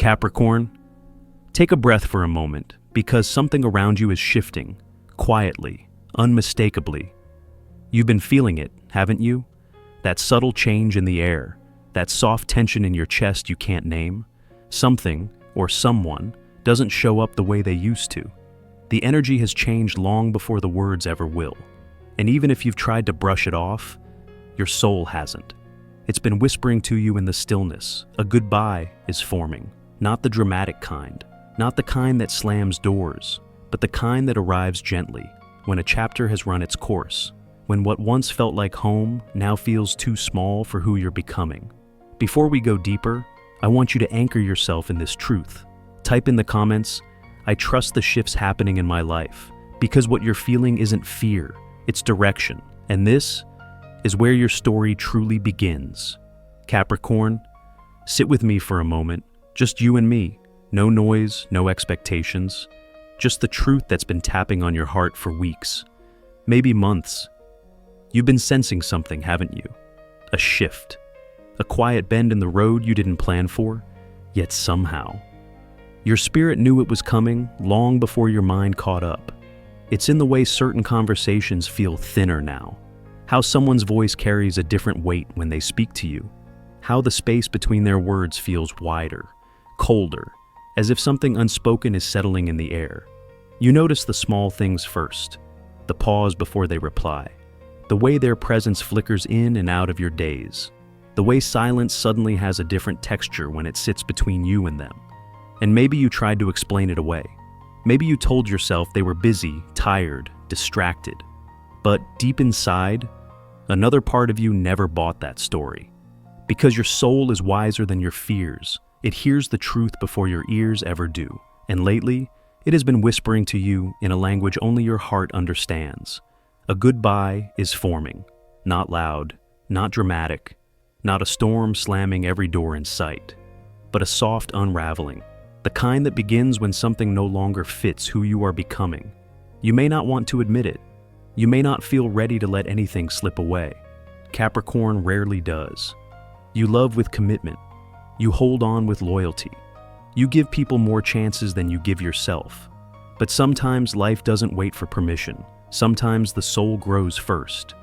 Capricorn, take a breath for a moment because something around you is shifting, quietly, unmistakably. You've been feeling it, haven't you? That subtle change in the air, that soft tension in your chest you can't name. Something, or someone, doesn't show up the way they used to. The energy has changed long before the words ever will. And even if you've tried to brush it off, your soul hasn't. It's been whispering to you in the stillness. A goodbye is forming. Not the dramatic kind, not the kind that slams doors, but the kind that arrives gently, when a chapter has run its course, when what once felt like home now feels too small for who you're becoming. Before we go deeper, I want you to anchor yourself in this truth. Type in the comments, "I trust the shifts happening in my life," because what you're feeling isn't fear, it's direction. And this is where your story truly begins. Capricorn, sit with me for a moment, just you and me. No noise, no expectations, just the truth that's been tapping on your heart for weeks, maybe months. You've been sensing something, haven't you? A shift, a quiet bend in the road you didn't plan for, yet somehow. Your spirit knew it was coming long before your mind caught up. It's in the way certain conversations feel thinner now, how someone's voice carries a different weight when they speak to you, how the space between their words feels wider, colder, as if something unspoken is settling in the air. You notice the small things first, the pause before they reply, the way their presence flickers in and out of your days, the way silence suddenly has a different texture when it sits between you and them. And maybe you tried to explain it away. Maybe you told yourself they were busy, tired, distracted. But deep inside, another part of you never bought that story. Because your soul is wiser than your fears. It hears the truth before your ears ever do. And lately, it has been whispering to you in a language only your heart understands. A goodbye is forming. Not loud, not dramatic, not a storm slamming every door in sight, but a soft unraveling. The kind that begins when something no longer fits who you are becoming. You may not want to admit it. You may not feel ready to let anything slip away. Capricorn rarely does. You love with commitment. You hold on with loyalty. You give people more chances than you give yourself. But sometimes life doesn't wait for permission. Sometimes the soul grows first,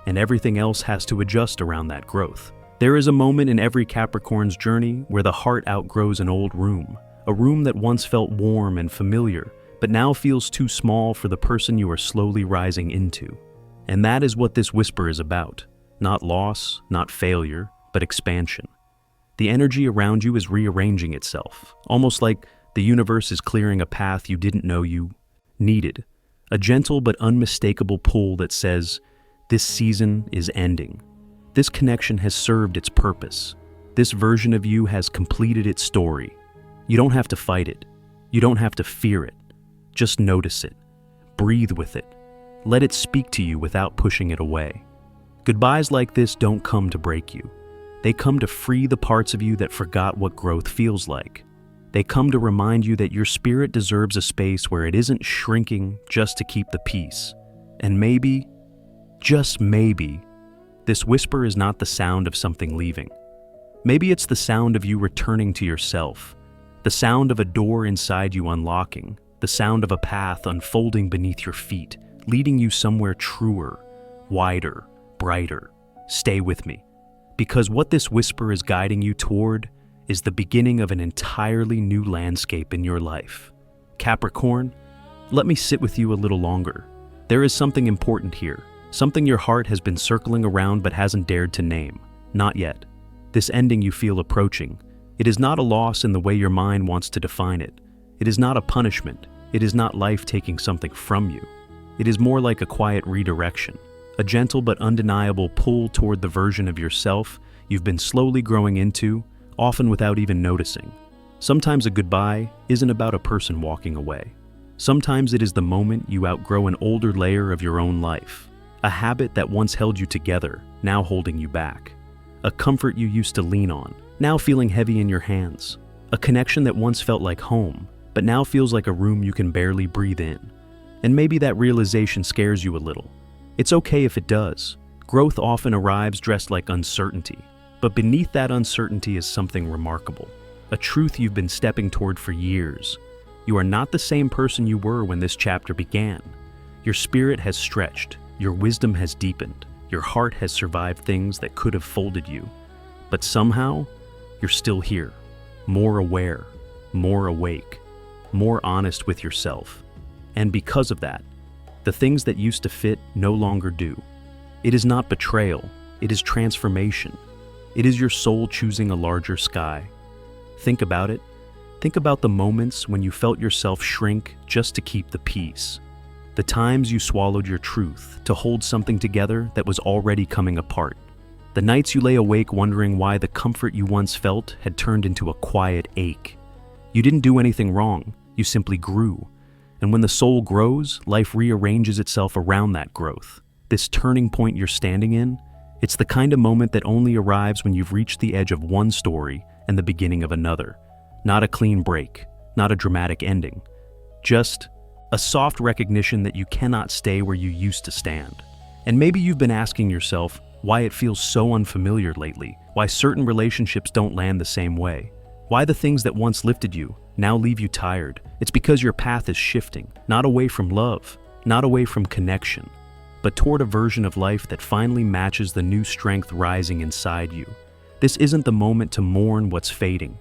and everything else has to adjust around that growth. There is a moment in every Capricorn's journey where the heart outgrows an old room, a room that once felt warm and familiar, but now feels too small for the person you are slowly rising into. And that is what this whisper is about. Not loss, not failure, but expansion. The energy around you is rearranging itself, almost like the universe is clearing a path you didn't know you needed. A gentle but unmistakable pull that says, this season is ending. This connection has served its purpose. This version of you has completed its story. You don't have to fight it. You don't have to fear it. Just notice it. Breathe with it. Let it speak to you without pushing it away. Goodbyes like this don't come to break you. They come to free the parts of you that forgot what growth feels like. They come to remind you that your spirit deserves a space where it isn't shrinking just to keep the peace. And maybe, just maybe, this whisper is not the sound of something leaving. Maybe it's the sound of you returning to yourself, the sound of a door inside you unlocking, the sound of a path unfolding beneath your feet, leading you somewhere truer, wider, brighter. Stay with me. Because what this whisper is guiding you toward is the beginning of an entirely new landscape in your life. Capricorn, let me sit with you a little longer. There is something important here, something your heart has been circling around but hasn't dared to name. Not yet. This ending you feel approaching. It is not a loss in the way your mind wants to define it. It is not a punishment. It is not life taking something from you. It is more like a quiet redirection. A gentle but undeniable pull toward the version of yourself you've been slowly growing into, often without even noticing. Sometimes a goodbye isn't about a person walking away. Sometimes it is the moment you outgrow an older layer of your own life. A habit that once held you together, now holding you back. A comfort you used to lean on, now feeling heavy in your hands. A connection that once felt like home, but now feels like a room you can barely breathe in. And maybe that realization scares you a little. It's okay if it does. Growth often arrives dressed like uncertainty, but beneath that uncertainty is something remarkable. a truth you've been stepping toward for years. You are not the same person you were when this chapter began. Your spirit has stretched, your wisdom has deepened, your heart has survived things that could have folded you. But somehow, you're still here, more aware, more awake, more honest with yourself. And because of that, the things that used to fit no longer do. It is not betrayal, it is transformation. It is your soul choosing a larger sky. Think about it. Think about the moments when you felt yourself shrink just to keep the peace. The times you swallowed your truth to hold something together that was already coming apart. The nights you lay awake wondering why the comfort you once felt had turned into a quiet ache. You didn't do anything wrong, you simply grew. And when the soul grows, life rearranges itself around that growth. This turning point you're standing in, it's the kind of moment that only arrives when you've reached the edge of one story and the beginning of another. Not a clean break, not a dramatic ending. Just a soft recognition that you cannot stay where you used to stand. And maybe you've been asking yourself why it feels so unfamiliar lately, why certain relationships don't land the same way, why the things that once lifted you now leave you tired. It's because your path is shifting, not away from love, not away from connection, but toward a version of life that finally matches the new strength rising inside you. This isn't the moment to mourn what's fading.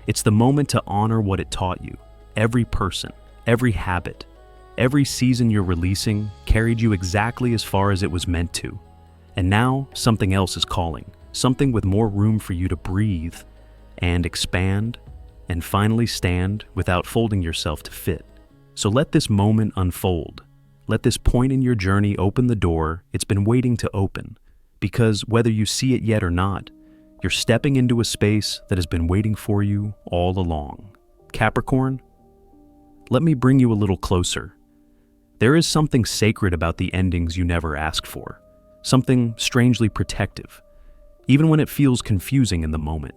It's the moment to honor what it taught you. Every person, every habit, every season you're releasing carried you exactly as far as it was meant to. And now something else is calling, something with more room for you to breathe and expand and finally stand without folding yourself to fit. So let this moment unfold. Let this point in your journey open the door it's been waiting to open. Because whether you see it yet or not, you're stepping into a space that has been waiting for you all along. Capricorn, let me bring you a little closer. There is something sacred about the endings you never asked for, something strangely protective, even when it feels confusing in the moment.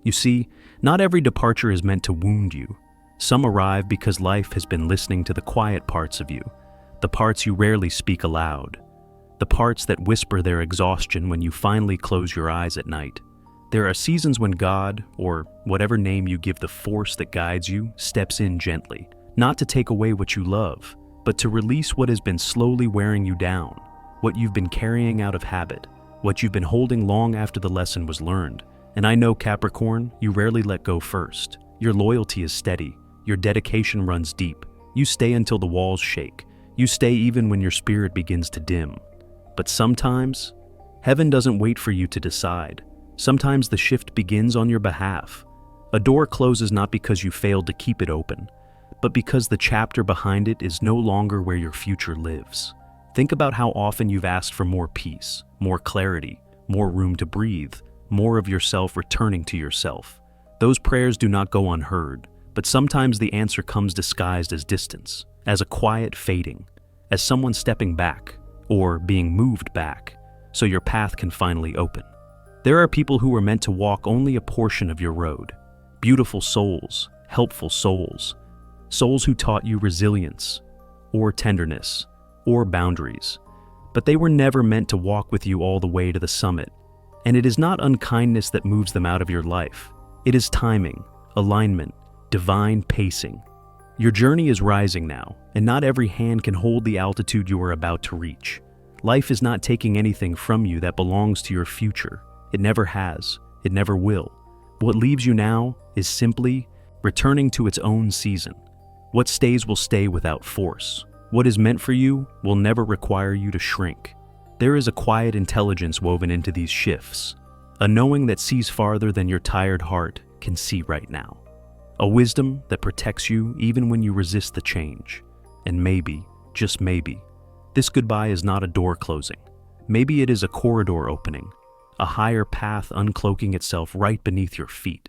You see, not every departure is meant to wound you. Some arrive because life has been listening to the quiet parts of you, the parts you rarely speak aloud, the parts that whisper their exhaustion when you finally close your eyes at night. There are seasons when God, or whatever name you give the force that guides you, steps in gently, not to take away what you love, but to release what has been slowly wearing you down, what you've been carrying out of habit, what you've been holding long after the lesson was learned. And I know, Capricorn, you rarely let go first. Your loyalty is steady. Your dedication runs deep. You stay until the walls shake. You stay even when your spirit begins to dim. But sometimes, heaven doesn't wait for you to decide. Sometimes the shift begins on your behalf. A door closes not because you failed to keep it open, but because the chapter behind it is no longer where your future lives. Think about how often you've asked for more peace, more clarity, more room to breathe, more of yourself returning to yourself. Those prayers do not go unheard, but sometimes the answer comes disguised as distance, as a quiet fading, as someone stepping back, or being moved back, so your path can finally open. There are people who were meant to walk only a portion of your road. Beautiful souls, helpful souls, souls who taught you resilience, or tenderness, or boundaries. But they were never meant to walk with you all the way to the summit. And it is not unkindness that moves them out of your life. It is timing, alignment, divine pacing. Your journey is rising now, and not every hand can hold the altitude you are about to reach. Life is not taking anything from you that belongs to your future. It never has. It never will. What leaves you now is simply returning to its own season. What stays will stay without force. What is meant for you will never require you to shrink. There is a quiet intelligence woven into these shifts, a knowing that sees farther than your tired heart can see right now, a wisdom that protects you even when you resist the change. And maybe, just maybe, this goodbye is not a door closing. Maybe it is a corridor opening, a higher path uncloaking itself right beneath your feet,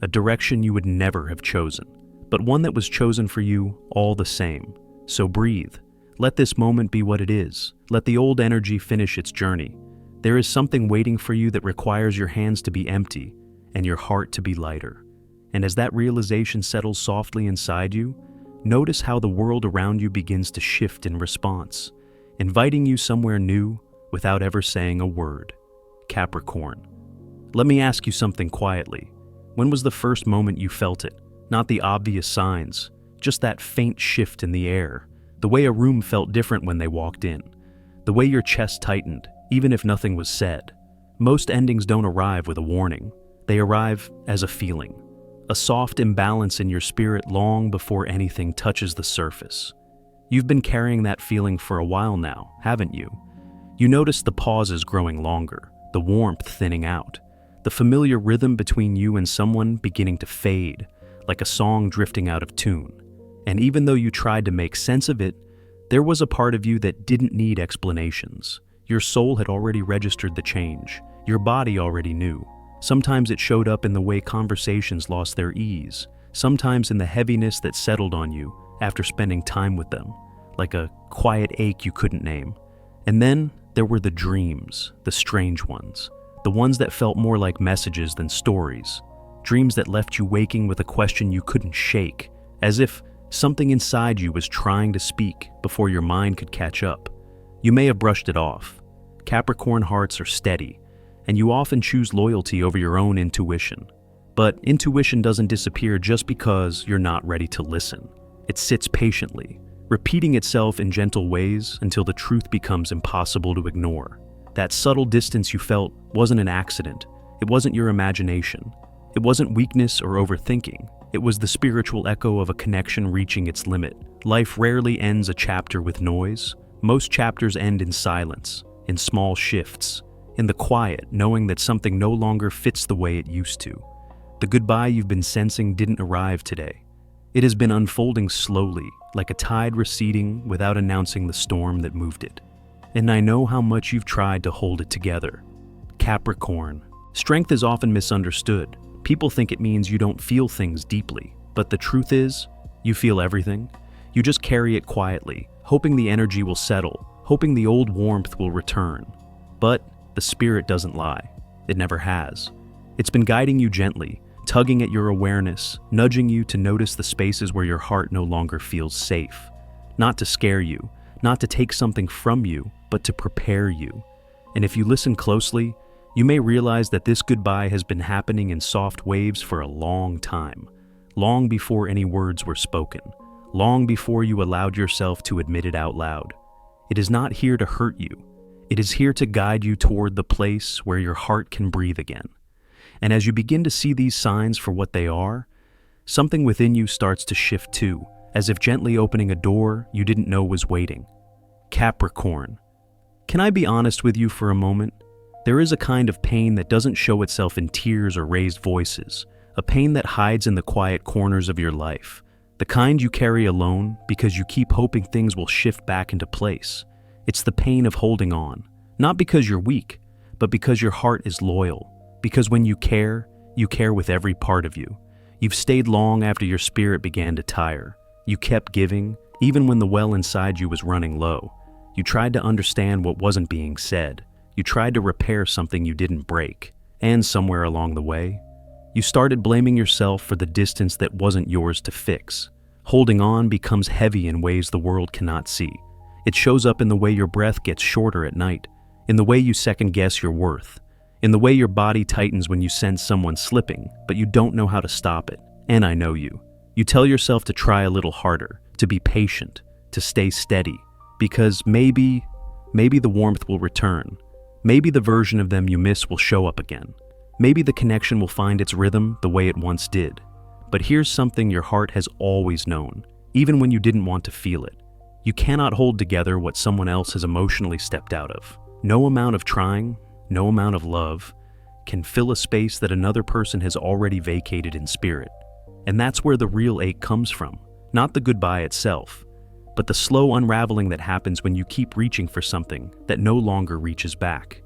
a direction you would never have chosen, but one that was chosen for you all the same. So breathe. Let this moment be what it is. Let the old energy finish its journey. There is something waiting for you that requires your hands to be empty and your heart to be lighter. And as that realization settles softly inside you, notice how the world around you begins to shift in response, inviting you somewhere new without ever saying a word. Capricorn, let me ask you something quietly. When was the first moment you felt it? Not the obvious signs, just that faint shift in the air, the way a room felt different when they walked in, the way your chest tightened, even if nothing was said. Most endings don't arrive with a warning. They arrive as a feeling, a soft imbalance in your spirit long before anything touches the surface. You've been carrying that feeling for a while now, haven't you? You notice the pauses growing longer, the warmth thinning out, the familiar rhythm between you and someone beginning to fade, like a song drifting out of tune. And even though you tried to make sense of it, there was a part of you that didn't need explanations. Your soul had already registered the change. Your body already knew. Sometimes it showed up in the way conversations lost their ease, sometimes in the heaviness that settled on you after spending time with them, like a quiet ache you couldn't name. And then there were the dreams, the strange ones, the ones that felt more like messages than stories, dreams that left you waking with a question you couldn't shake, as if something inside you was trying to speak before your mind could catch up. You may have brushed it off. Capricorn hearts are steady, and you often choose loyalty over your own intuition. But intuition doesn't disappear just because you're not ready to listen. It sits patiently, repeating itself in gentle ways until the truth becomes impossible to ignore. That subtle distance you felt wasn't an accident. It wasn't your imagination. It wasn't weakness or overthinking. It was the spiritual echo of a connection reaching its limit. Life rarely ends a chapter with noise. Most chapters end in silence, in small shifts, in the quiet, knowing that something no longer fits the way it used to. The goodbye you've been sensing didn't arrive today. It has been unfolding slowly, like a tide receding without announcing the storm that moved it. And I know how much you've tried to hold it together. Capricorn. Strength is often misunderstood. People think it means you don't feel things deeply, but the truth is, you feel everything. You just carry it quietly, hoping the energy will settle, hoping the old warmth will return. But the spirit doesn't lie. It never has. It's been guiding you gently, tugging at your awareness, nudging you to notice the spaces where your heart no longer feels safe. Not to scare you, not to take something from you, but to prepare you. And if you listen closely, you may realize that this goodbye has been happening in soft waves for a long time, long before any words were spoken, long before you allowed yourself to admit it out loud. It is not here to hurt you. It is here to guide you toward the place where your heart can breathe again. And as you begin to see these signs for what they are, something within you starts to shift too, as if gently opening a door you didn't know was waiting. Capricorn. Can I be honest with you for a moment? There is a kind of pain that doesn't show itself in tears or raised voices, a pain that hides in the quiet corners of your life, the kind you carry alone because you keep hoping things will shift back into place. It's the pain of holding on, not because you're weak, but because your heart is loyal, because when you care with every part of you. You've stayed long after your spirit began to tire. You kept giving, even when the well inside you was running low. You tried to understand what wasn't being said. You tried to repair something you didn't break. And somewhere along the way, you started blaming yourself for the distance that wasn't yours to fix. Holding on becomes heavy in ways the world cannot see. It shows up in the way your breath gets shorter at night, in the way you second-guess your worth, in the way your body tightens when you sense someone slipping, but you don't know how to stop it. And I know you. You tell yourself to try a little harder, to be patient, to stay steady, because maybe the warmth will return. Maybe the version of them you miss will show up again. Maybe the connection will find its rhythm the way it once did. But here's something your heart has always known, even when you didn't want to feel it. You cannot hold together what someone else has emotionally stepped out of. No amount of trying, no amount of love, can fill a space that another person has already vacated in spirit. And that's where the real ache comes from. Not the goodbye itself, but the slow unraveling that happens when you keep reaching for something that no longer reaches back.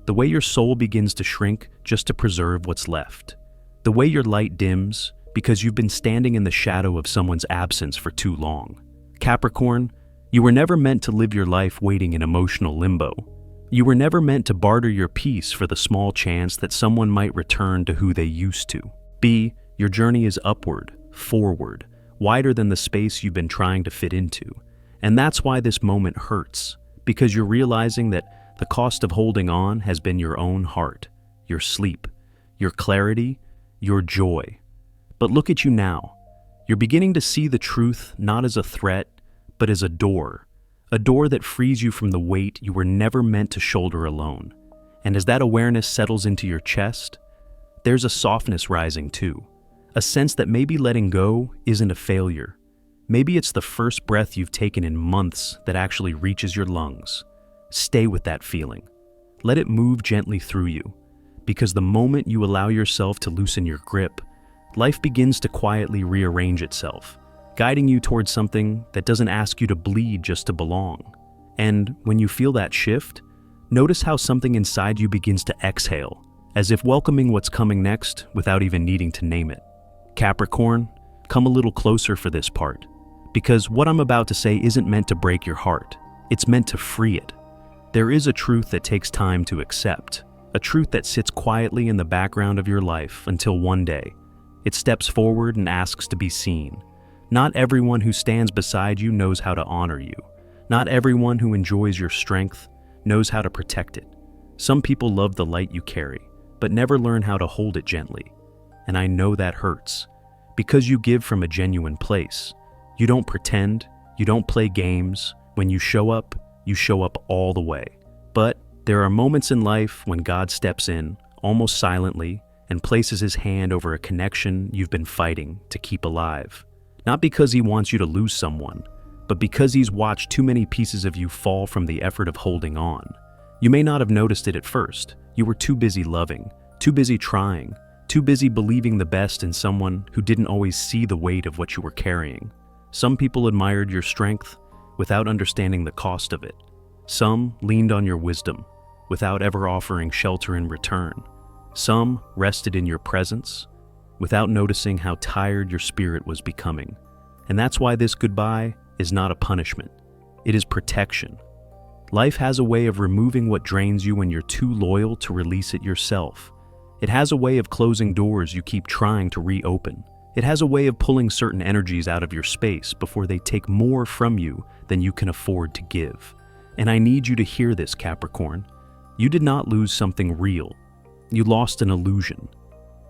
The way your soul begins to shrink just to preserve what's left. The way your light dims because you've been standing in the shadow of someone's absence for too long. Capricorn, you were never meant to live your life waiting in emotional limbo. You were never meant to barter your peace for the small chance that someone might return to who they used to. Your journey is upward, forward, wider than the space you've been trying to fit into. And that's why this moment hurts, because you're realizing that the cost of holding on has been your own heart, your sleep, your clarity, your joy. But look at you now. You're beginning to see the truth not as a threat, but as a door that frees you from the weight you were never meant to shoulder alone. And as that awareness settles into your chest, there's a softness rising too, a sense that maybe letting go isn't a failure. Maybe it's the first breath you've taken in months that actually reaches your lungs. Stay with that feeling. Let it move gently through you, because the moment you allow yourself to loosen your grip, life begins to quietly rearrange itself, guiding you towards something that doesn't ask you to bleed just to belong. And when you feel that shift, notice how something inside you begins to exhale, as if welcoming what's coming next without even needing to name it. Capricorn, come a little closer for this part, because what I'm about to say isn't meant to break your heart. It's meant to free it. There is a truth that takes time to accept, a truth that sits quietly in the background of your life until one day it steps forward and asks to be seen. Not everyone who stands beside you knows how to honor you. Not everyone who enjoys your strength knows how to protect it. Some people love the light you carry, but never learn how to hold it gently. And I know that hurts, because you give from a genuine place. You don't pretend, you don't play games. When you show up all the way. But there are moments in life when God steps in, almost silently, and places his hand over a connection you've been fighting to keep alive. Not because he wants you to lose someone, but because he's watched too many pieces of you fall from the effort of holding on. You may not have noticed it at first. You were too busy loving, too busy trying, too busy believing the best in someone who didn't always see the weight of what you were carrying. Some people admired your strength without understanding the cost of it. Some leaned on your wisdom without ever offering shelter in return. Some rested in your presence without noticing how tired your spirit was becoming. And that's why this goodbye is not a punishment. It is protection. Life has a way of removing what drains you when you're too loyal to release it yourself. It has a way of closing doors you keep trying to reopen. It has a way of pulling certain energies out of your space before they take more from you than you can afford to give. And I need you to hear this, Capricorn. You did not lose something real. You lost an illusion,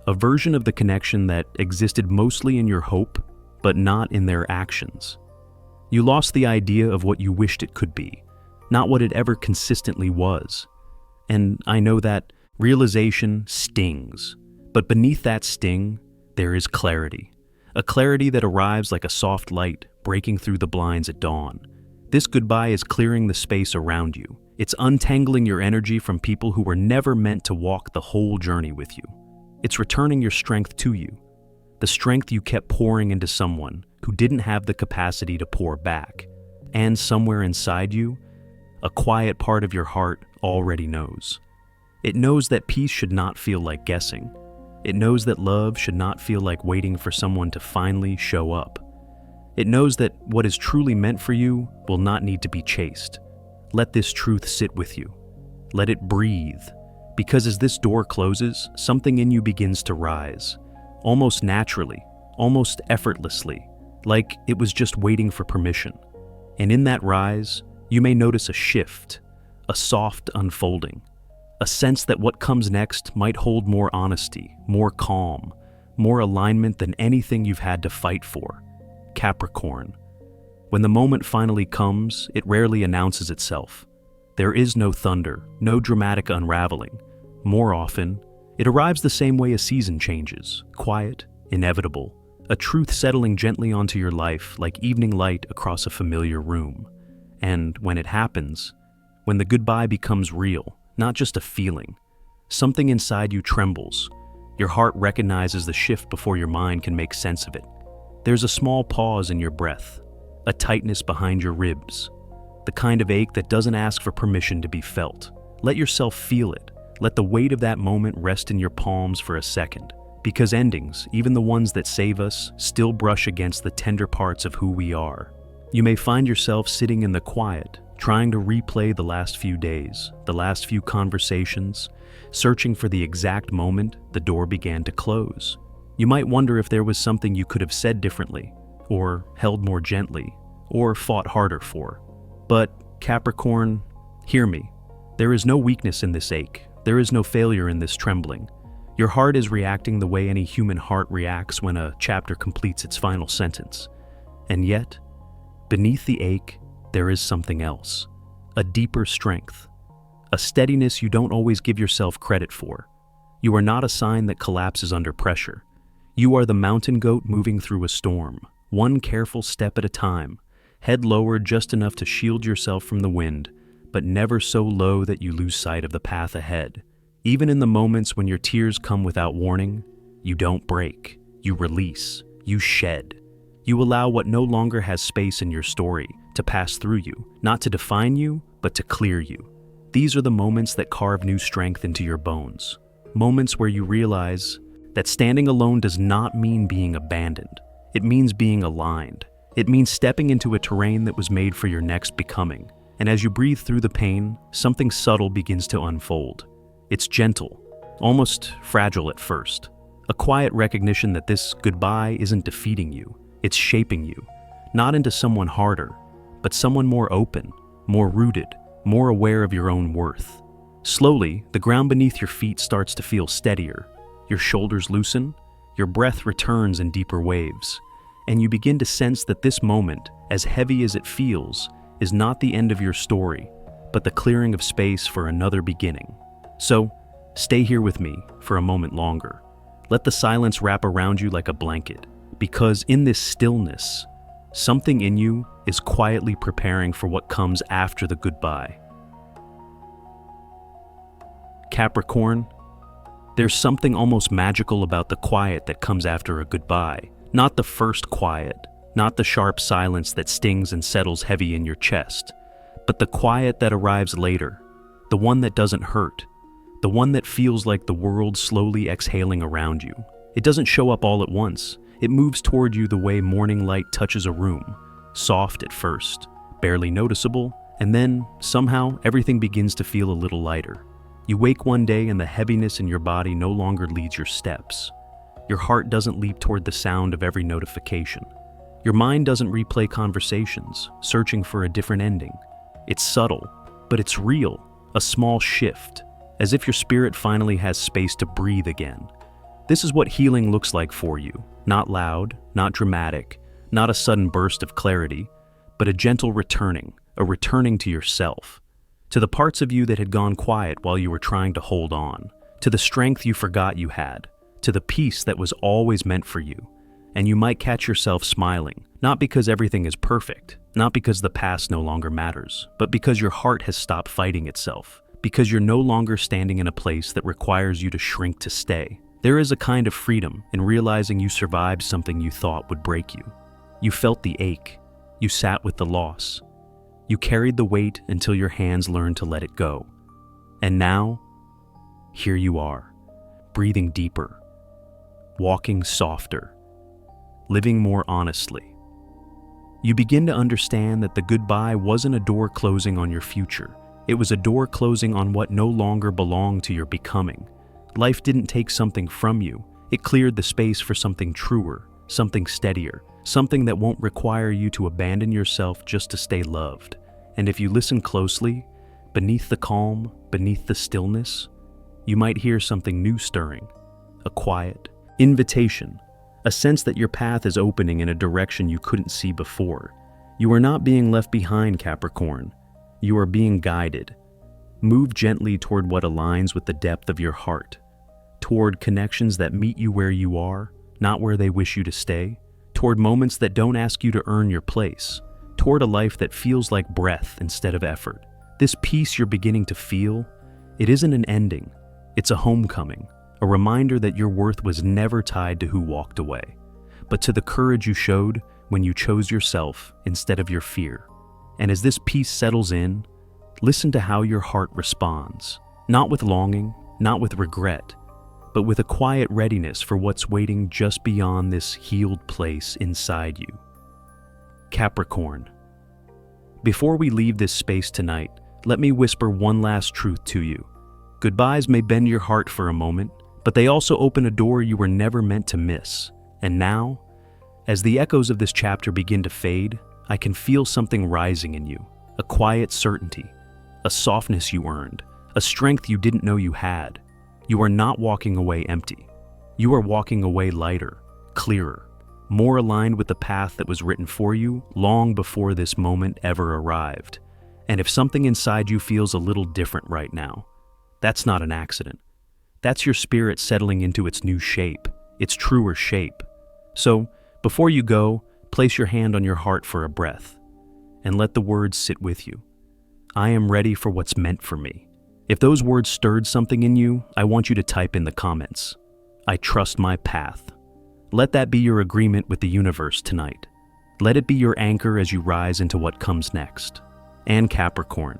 a version of the connection that existed mostly in your hope, but not in their actions. You lost the idea of what you wished it could be, not what it ever consistently was. And I know that realization stings, but beneath that sting, there is clarity. A clarity that arrives like a soft light breaking through the blinds at dawn. This goodbye is clearing the space around you. It's untangling your energy from people who were never meant to walk the whole journey with you. It's returning your strength to you, the strength you kept pouring into someone who didn't have the capacity to pour back. And somewhere inside you, a quiet part of your heart already knows. It knows that peace should not feel like guessing. It knows that love should not feel like waiting for someone to finally show up. It knows that what is truly meant for you will not need to be chased. Let this truth sit with you. Let it breathe. Because as this door closes, something in you begins to rise. Almost naturally, almost effortlessly, like it was just waiting for permission. And in that rise, you may notice a shift, a soft unfolding. A sense that what comes next might hold more honesty, more calm, more alignment than anything you've had to fight for. Capricorn. When the moment finally comes, it rarely announces itself. There is no thunder, no dramatic unraveling. More often, it arrives the same way a season changes, quiet, inevitable, a truth settling gently onto your life like evening light across a familiar room. And when it happens, when the goodbye becomes real, not just a feeling, something inside you trembles. Your heart recognizes the shift before your mind can make sense of it. There's a small pause in your breath, a tightness behind your ribs, the kind of ache that doesn't ask for permission to be felt. Let yourself feel it. Let the weight of that moment rest in your palms for a second, because endings, even the ones that save us, still brush against the tender parts of who we are. You may find yourself sitting in the quiet, trying to replay the last few days, the last few conversations, searching for the exact moment the door began to close. You might wonder if there was something you could have said differently, or held more gently, or fought harder for. But, Capricorn, hear me. There is no weakness in this ache. There is no failure in this trembling. Your heart is reacting the way any human heart reacts when a chapter completes its final sentence. And yet, beneath the ache, there is something else. A deeper strength. A steadiness you don't always give yourself credit for. You are not a sign that collapses under pressure. You are the mountain goat moving through a storm, one careful step at a time, head lowered just enough to shield yourself from the wind, but never so low that you lose sight of the path ahead. Even in the moments when your tears come without warning, you don't break, you release, you shed. You allow what no longer has space in your story to pass through you, not to define you, but to clear you. These are the moments that carve new strength into your bones. Moments where you realize that standing alone does not mean being abandoned. It means being aligned. It means stepping into a terrain that was made for your next becoming. And as you breathe through the pain, something subtle begins to unfold. It's gentle, almost fragile at first. A quiet recognition that this goodbye isn't defeating you. It's shaping you, not into someone harder, but someone more open, more rooted, more aware of your own worth. Slowly, the ground beneath your feet starts to feel steadier. Your shoulders loosen, your breath returns in deeper waves, and you begin to sense that this moment, as heavy as it feels, is not the end of your story, but the clearing of space for another beginning. So, stay here with me for a moment longer. Let the silence wrap around you like a blanket, because in this stillness, something in you is quietly preparing for what comes after the goodbye. Capricorn, there's something almost magical about the quiet that comes after a goodbye. Not the first quiet, not the sharp silence that stings and settles heavy in your chest, but the quiet that arrives later, the one that doesn't hurt, the one that feels like the world slowly exhaling around you. It doesn't show up all at once. It moves toward you the way morning light touches a room, soft at first, barely noticeable, and then, somehow, everything begins to feel a little lighter. You wake one day and the heaviness in your body no longer leads your steps. Your heart doesn't leap toward the sound of every notification. Your mind doesn't replay conversations, searching for a different ending. It's subtle, but it's real, a small shift, as if your spirit finally has space to breathe again. This is what healing looks like for you. Not loud, not dramatic, not a sudden burst of clarity, but a gentle returning, a returning to yourself, to the parts of you that had gone quiet while you were trying to hold on, to the strength you forgot you had, to the peace that was always meant for you. And you might catch yourself smiling, not because everything is perfect, not because the past no longer matters, but because your heart has stopped fighting itself, because you're no longer standing in a place that requires you to shrink to stay. There is a kind of freedom in realizing you survived something you thought would break you. You felt the ache. You sat with the loss. You carried the weight until your hands learned to let it go. And now, here you are, breathing deeper, walking softer, living more honestly. You begin to understand that the goodbye wasn't a door closing on your future. It was a door closing on what no longer belonged to your becoming. Life didn't take something from you. It cleared the space for something truer, something steadier, something that won't require you to abandon yourself just to stay loved. And if you listen closely, beneath the calm, beneath the stillness, you might hear something new stirring, a quiet invitation, a sense that your path is opening in a direction you couldn't see before. You are not being left behind, Capricorn. You are being guided. Move gently toward what aligns with the depth of your heart, toward connections that meet you where you are, not where they wish you to stay, toward moments that don't ask you to earn your place, toward a life that feels like breath instead of effort. This peace you're beginning to feel, it isn't an ending, it's a homecoming, a reminder that your worth was never tied to who walked away, but to the courage you showed when you chose yourself instead of your fear. And as this peace settles in, listen to how your heart responds, not with longing, not with regret, but with a quiet readiness for what's waiting just beyond this healed place inside you. Capricorn, before we leave this space tonight, let me whisper one last truth to you. Goodbyes may bend your heart for a moment, but they also open a door you were never meant to miss. And now, as the echoes of this chapter begin to fade, I can feel something rising in you, a quiet certainty, a softness you earned, a strength you didn't know you had. You are not walking away empty. You are walking away lighter, clearer, more aligned with the path that was written for you long before this moment ever arrived. And if something inside you feels a little different right now, that's not an accident. That's your spirit settling into its new shape, its truer shape. So, before you go, place your hand on your heart for a breath, and let the words sit with you. I am ready for what's meant for me. If those words stirred something in you, I want you to type in the comments, I trust my path. Let that be your agreement with the universe tonight. Let it be your anchor as you rise into what comes next. And Capricorn,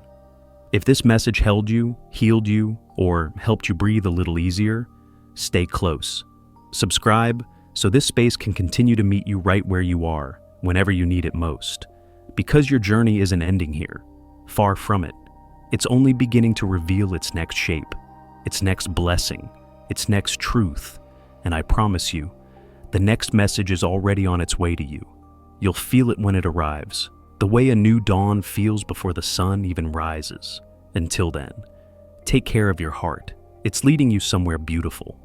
if this message held you, healed you, or helped you breathe a little easier, stay close. Subscribe so this space can continue to meet you right where you are, whenever you need it most. Because your journey isn't ending here. Far from it. It's only beginning to reveal its next shape, its next blessing, its next truth. And I promise you, the next message is already on its way to you. You'll feel it when it arrives, the way a new dawn feels before the sun even rises. Until then, take care of your heart. It's leading you somewhere beautiful.